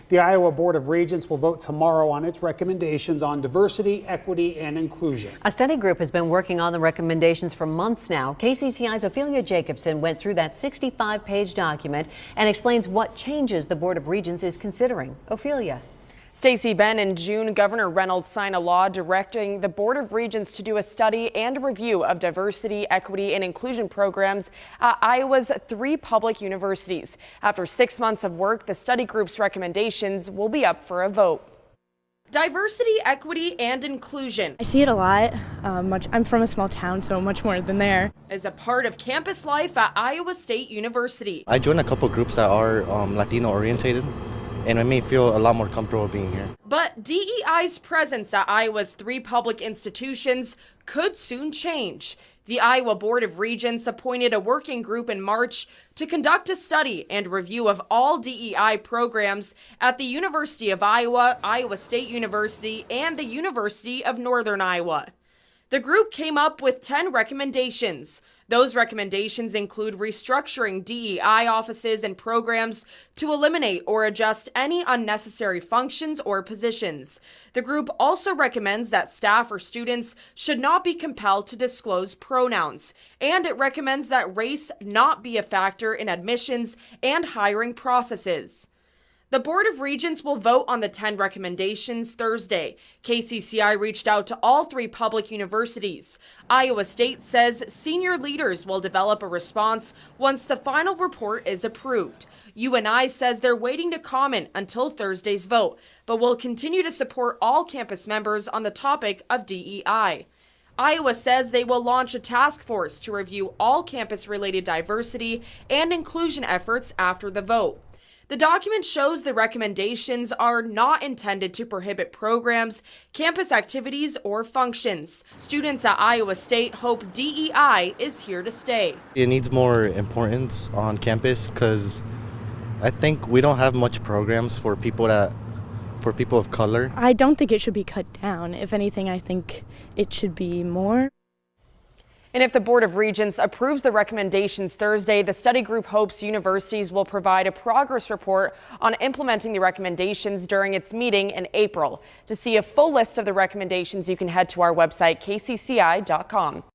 The Iowa Board of Regents will vote tomorrow on its recommendations on diversity, equity, and inclusion. A study group has been working on the recommendations for months now. KCCI's Ophelia Jacobson went through that 65-page document and explains what changes the Board of Regents is considering. Ophelia. Stacey, Ben, in June, Governor Reynolds signed a law directing the Board of Regents to do a study and review of diversity, equity, and inclusion programs at Iowa's 3 public universities. After 6 months of work, the study group's recommendations will be up for a vote. Diversity, equity, and inclusion. I see it a lot. I'm from a small town, so much more than there. Is a part of campus life at Iowa State University. I joined a couple groups that are Latino orientated, and it made me feel a lot more comfortable being here. But DEI's presence at Iowa's 3 public institutions could soon change. The Iowa Board of Regents appointed a working group in March to conduct a study and review of all DEI programs at the University of Iowa, Iowa State University, and the University of Northern Iowa. The group came up with 10 recommendations. Those recommendations include restructuring DEI offices and programs to eliminate or adjust any unnecessary functions or positions. The group also recommends that staff or students should not be compelled to disclose pronouns, and it recommends that race not be a factor in admissions and hiring processes. The Board of Regents will vote on the 10 recommendations Thursday. KCCI reached out to all 3 public universities. Iowa State says senior leaders will develop a response once the final report is approved. UNI says they're waiting to comment until Thursday's vote, but will continue to support all campus members on the topic of DEI. Iowa says they will launch a task force to review all campus-related diversity and inclusion efforts after the vote. The document shows the recommendations are not intended to prohibit programs, campus activities, or functions. Students at Iowa State hope DEI is here to stay. It needs more importance on campus because I think we don't have much programs for people of color. I don't think it should be cut down. If anything, I think it should be more. And if the Board of Regents approves the recommendations Thursday, the study group hopes universities will provide a progress report on implementing the recommendations during its meeting in April. To see a full list of the recommendations, you can head to our website, kcci.com.